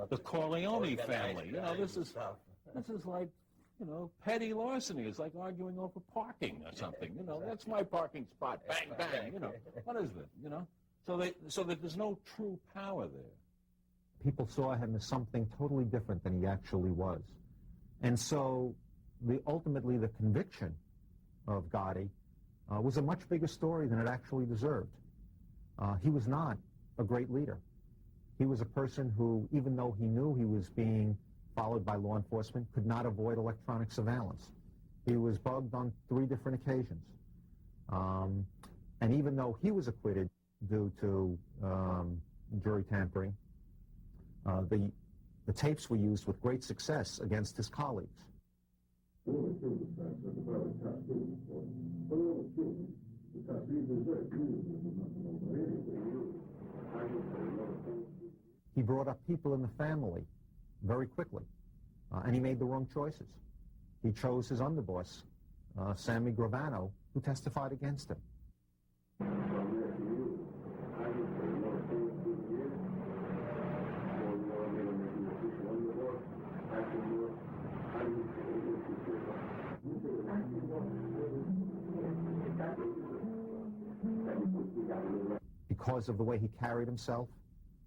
the Corleone family. This is like, petty larceny. It's like arguing over parking or something. That's my parking spot. Bang, bang. What is it? So that there's no true power there. People saw him as something totally different than he actually was. And so ultimately the conviction of Gotti was a much bigger story than it actually deserved. He was not a great leader. He was a person who, even though he knew he was being followed by law enforcement, could not avoid electronic surveillance. He was bugged on 3 different occasions. And even though he was acquitted due to jury tampering, the tapes were used with great success against his colleagues. He brought up people in the family very quickly, and he made the wrong choices. He chose his underboss, Sammy Gravano, who testified against him. Because of the way he carried himself,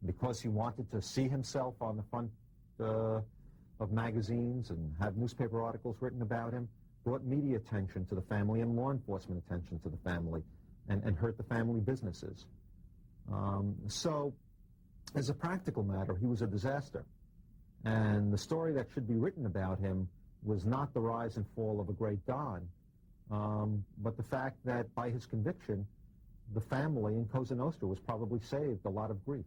because he wanted to see himself on the front of magazines and have newspaper articles written about him, brought media attention to the family and law enforcement attention to the family, and hurt the family businesses. So, as a practical matter, he was a disaster. And the story that should be written about him was not the rise and fall of a great Don, but the fact that by his conviction, the family in Cosa Nostra was probably saved a lot of grief.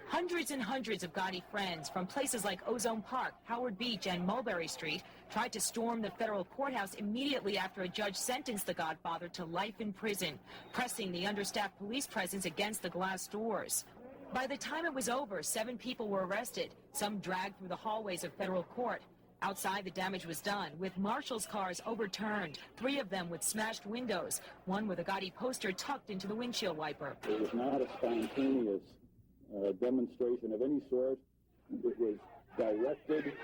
Hundreds and hundreds of Gotti friends from places like Ozone Park, Howard Beach, and Mulberry Street tried to storm the federal courthouse immediately after a judge sentenced the Godfather to life in prison, pressing the understaffed police presence against the glass doors. By the time it was over, 7 people were arrested, some dragged through the hallways of federal court. Outside, the damage was done, with marshals' cars overturned, 3 of them with smashed windows, one with a Gotti poster tucked into the windshield wiper. It was not a spontaneous demonstration of any sort. It was directed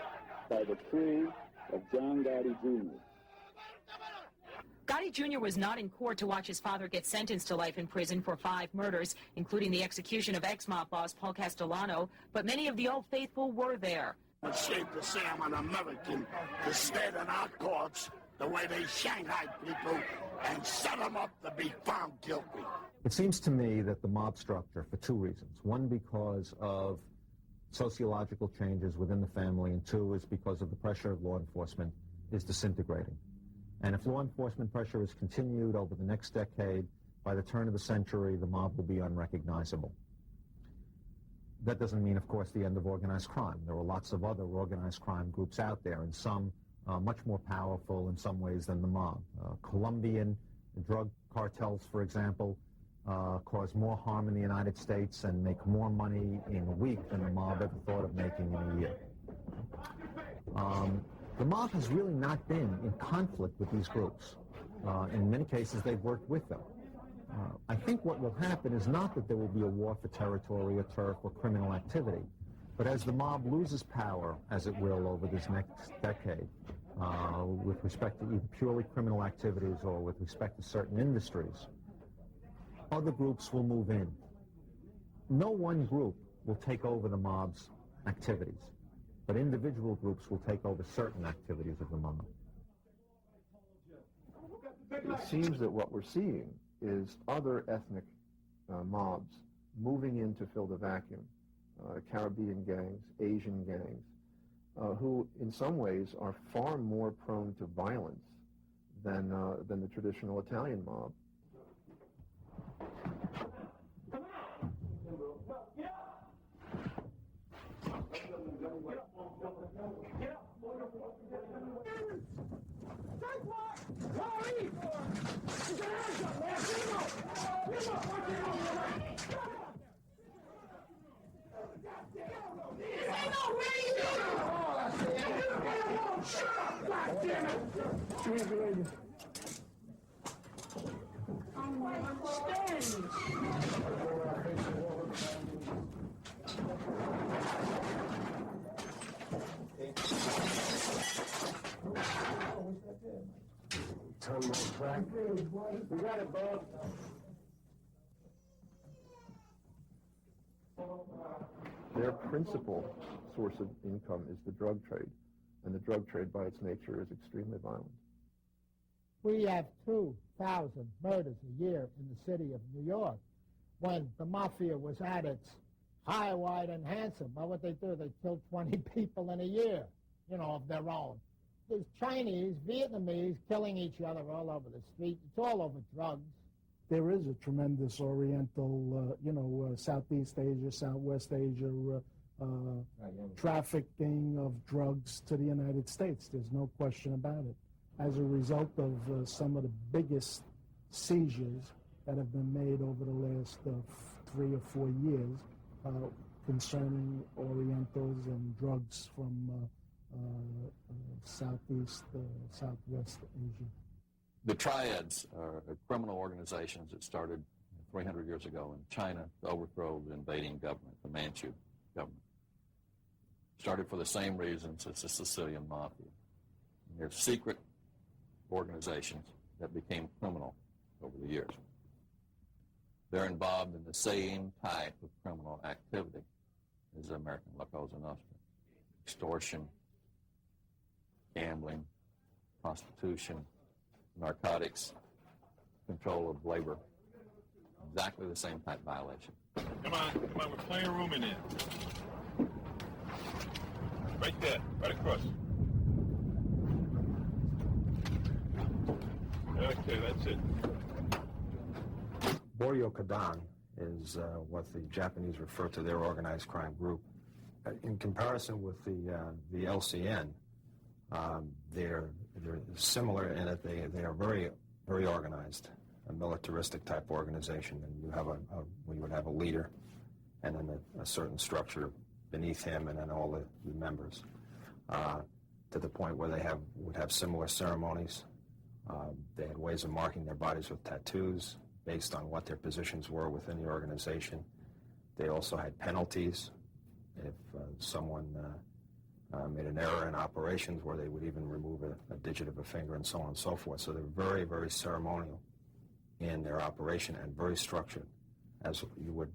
by the crew of John Gotti Jr. Gotti Jr. was not in court to watch his father get sentenced to life in prison for 5 murders, including the execution of ex-mob boss Paul Castellano, but many of the Old Faithful were there. It's shame to say I'm an American to stand in our courts the way they Shanghai people and set them up to be found guilty. It seems to me that the mob structure, for 2 reasons. One, because of sociological changes within the family, and 2 is because of the pressure of law enforcement, is disintegrating. And if law enforcement pressure is continued over the next decade, by the turn of the century, the mob will be unrecognizable. That doesn't mean, of course, the end of organized crime. There are lots of other organized crime groups out there, and some much more powerful in some ways than the mob. Colombian drug cartels, for example, cause more harm in the United States and make more money in a week than the mob ever thought of making in a year. The mob has really not been in conflict with these groups. In many cases, they've worked with them. I think what will happen is not that there will be a war for territory or turf or criminal activity, but as the mob loses power, as it will over this next decade, with respect to either purely criminal activities or with respect to certain industries, other groups will move in. No one group will take over the mob's activities, but individual groups will take over certain activities of the mob. It seems that what we're seeing is other ethnic mobs moving in to fill the vacuum. Caribbean gangs, Asian gangs, who in some ways are far more prone to violence than the traditional Italian mob. I'm standing. We got it, Bob. Their principal source of income is the drug trade, and the drug trade by its nature is extremely violent. We have 2,000 murders a year in the city of New York. When the mafia was at its high, wide, and handsome, well, what they do, they kill 20 people in a year, of their own. There's Chinese, Vietnamese killing each other all over the street. It's all over drugs. There is a tremendous Oriental, Southeast Asia, Southwest Asia trafficking of drugs to the United States. There's no question about it. As a result of some of the biggest seizures that have been made over the last 3 or 4 years concerning Orientals and drugs from Southeast, Southwest Asia. The triads are criminal organizations that started 300 years ago in China to overthrow the invading government, the Manchu government. Started for the same reasons as the Sicilian Mafia. And they're secret organizations that became criminal over the years. They're involved in the same type of criminal activity as the American La Cosa Nostra. Extortion, gambling, prostitution, narcotics, control of labor. Exactly the same type violation. Come on, we're playing room in there. Right there, right across. Okay, that's it. Boryo Kadan is what the Japanese refer to their organized crime group. In comparison with the LCN, they're similar in that they are very, very organized, a militaristic type organization, and you have we would have a leader and then a certain structure beneath him and then all the members, to the point where they would have similar ceremonies. They had ways of marking their bodies with tattoos based on what their positions were within the organization. They also had penalties if someone made an error in operations, where they would even remove a digit of a finger and so on and so forth. So they're very, very ceremonial in their operation and very structured, as you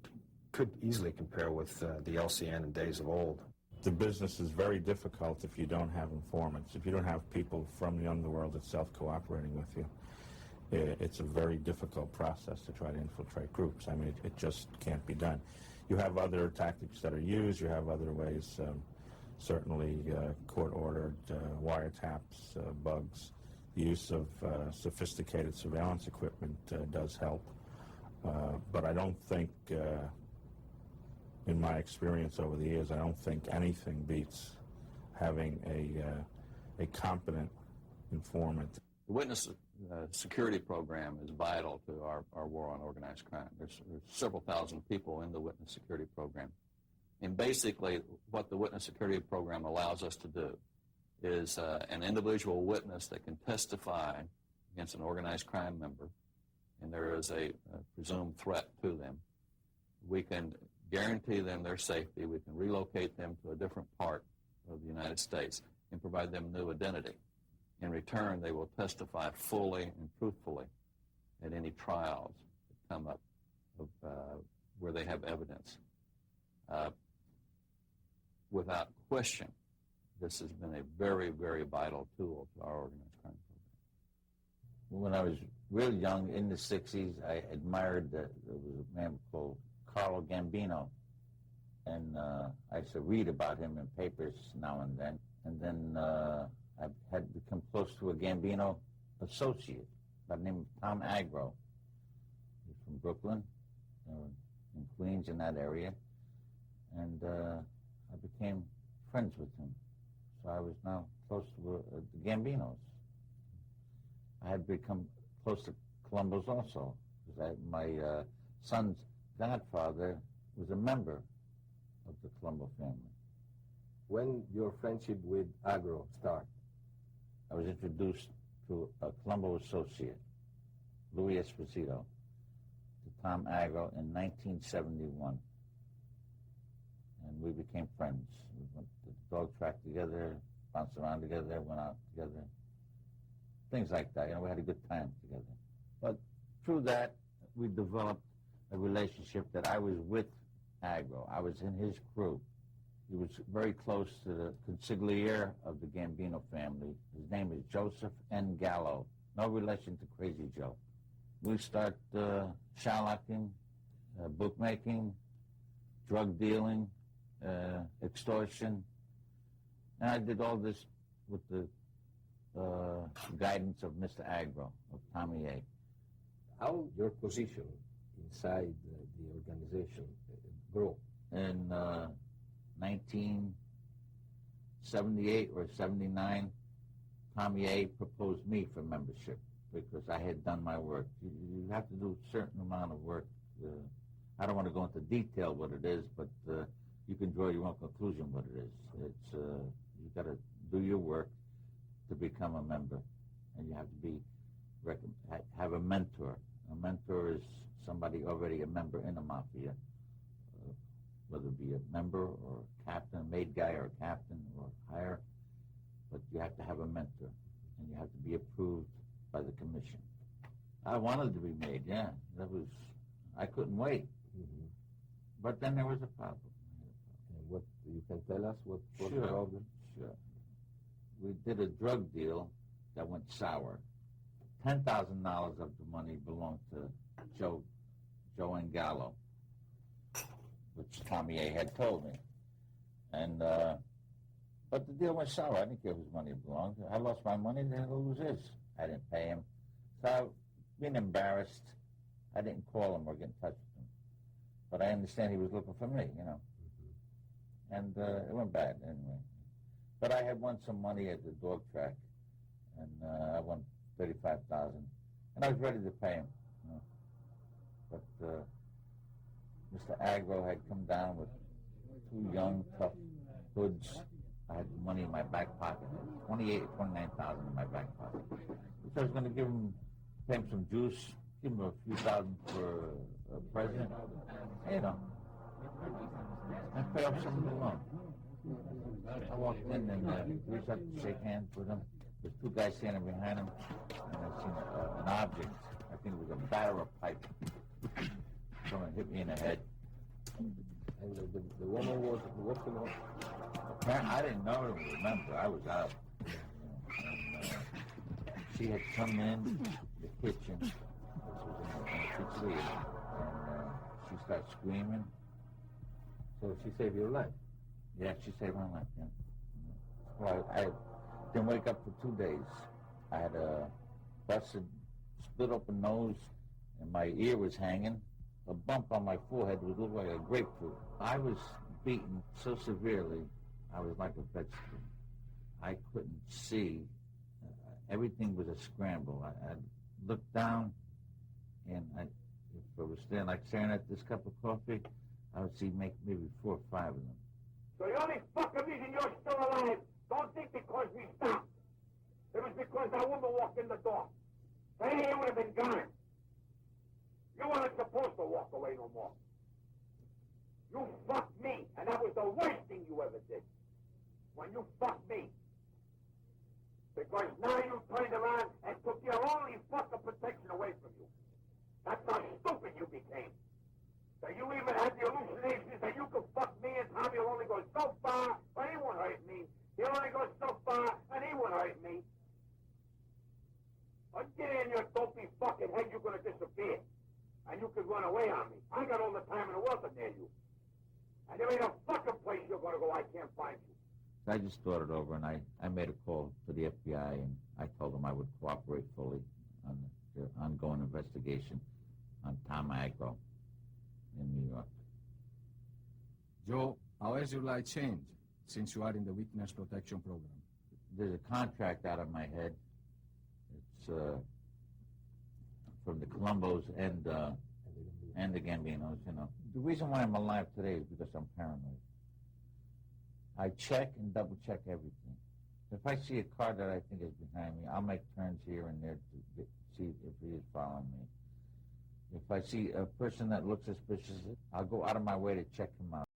could easily compare with the LCN in days of old. The business is very difficult if you don't have informants, if you don't have people from the underworld itself cooperating with you. It's a very difficult process to try to infiltrate groups. I mean, it just can't be done. You have other tactics that are used. You have other ways, certainly court-ordered wiretaps, bugs. The use of sophisticated surveillance equipment does help. But I don't think, in my experience over the years, I don't think anything beats having a competent informant. The witness security program is vital to our war on organized crime. There's several thousand people in the witness security program. And basically, what the witness security program allows us to do is an individual witness that can testify against an organized crime member, and there is a presumed threat to them. We can guarantee them their safety. We can relocate them to a different part of the United States and provide them new identity. In return, they will testify fully and truthfully at any trials that come up where they have evidence. Without question, this has been a very, very vital tool to our organized crime program. When I was real young, in the 60s, I admired there was a man called Carlo Gambino, and I used to read about him in papers now and then. And then I had become close to a Gambino associate by the name of Tom Agro. He's from Brooklyn, in Queens, in that area. And I became friends with him. So I was now close to the Gambinos. I had become close to Columbus also, because my son's godfather was a member of the Colombo family. When your friendship with Agro started? I was introduced to a Colombo associate, Louis Esposito, to Tom Agro in 1971. And we became friends. We went to the dog track together, bounced around together, went out together. things like that. We had a good time together. But through that, we developed a relationship that I was with Agro. I was in his crew. He was very close to the consigliere of the Gambino family. His name is Joseph N. Gallo. No relation to Crazy Joe. We start shallacking, bookmaking, drug dealing, extortion. And I did all this with the guidance of Mr. Agro, of Tommy A. How your position inside the organization grew? In 1978 or 79, Tommy A proposed me for membership because I had done my work. You have to do a certain amount of work. I don't want to go into detail what it is, but you can draw your own conclusion what it is. It's you got to do your work to become a member, and you have to be have a mentor. A mentor is somebody already a member in the mafia, whether it be a member or a captain, a made guy or a captain or higher. But you have to have a mentor, and you have to be approved by the commission. I wanted to be made, yeah. I couldn't wait. Mm-hmm. But then there was a problem. And what you can tell us what Sure. the problem? Sure. We did a drug deal that went sour. $10,000 of the money belonged to Joe and Gallo, which Tommy A had told me. And but the deal went sour. I didn't care whose money it belonged. I lost my money, then he'll lose his. I didn't pay him. So being embarrassed, I didn't call him or get in touch with him. But I understand he was looking for me, Mm-hmm. And it went bad anyway. But I had won some money at the dog track, and I won $35,000, and I was ready to pay him. But Mr. Agro had come down with two young, tough hoods. I had money in my back pocket, $28,000 or $29,000 in my back pocket. Which I was going to pay him some juice, give him a few thousand for a present, and pay off some of the loan. I walked in and reached out to shake hands with him. There's two guys standing behind him, and I seen an object. I think it was a batter of pipe. Someone hit me in the head. And the woman was walking off. Apparently, I didn't know, remember, I was out. And she had come in the kitchen. This was in the pizzeria. And she started screaming. So she saved your life? Yeah, she saved my life, yeah. Well, I didn't wake up for 2 days. I had a busted, split open nose, and my ear was hanging. A bump on my forehead was looked like a grapefruit. I was beaten so severely, I was like a vegetable. I couldn't see. Everything was a scramble. I looked down, and if I was staring at this cup of coffee, I would see maybe 4 or 5 of them. So the only fucking reason you're still alive, don't think because we stopped. It was because that woman walked in the door. If any of you would have been gone. You weren't supposed to walk away no more. You fucked me, and that was the worst thing you ever did. When you fucked me. Because now you turned around and took your only fucking protection away from you. That's how stupid you became. So you even had the hallucinations that you could fuck me and Tommy will only go so far, but he won't hurt me. He'll only go so far, and he won't hurt me. I'll get in your dopey fucking head, you're going to disappear. And you could run away on me. I got all the time in the world to near you. And there ain't a fucking place you're going to go I can't find you. I just thought it over, and I made a call to the FBI, and I told them I would cooperate fully on the ongoing investigation on Tom Agro in New York. Joe, how has your life changed since you are in the witness protection program? There's a contract out of my head. It's from the Colombos and the Gambinos, The reason why I'm alive today is because I'm paranoid. I check and double check everything. If I see a car that I think is behind me, I'll make turns here and there to see if he is following me. If I see a person that looks suspicious, I'll go out of my way to check him out.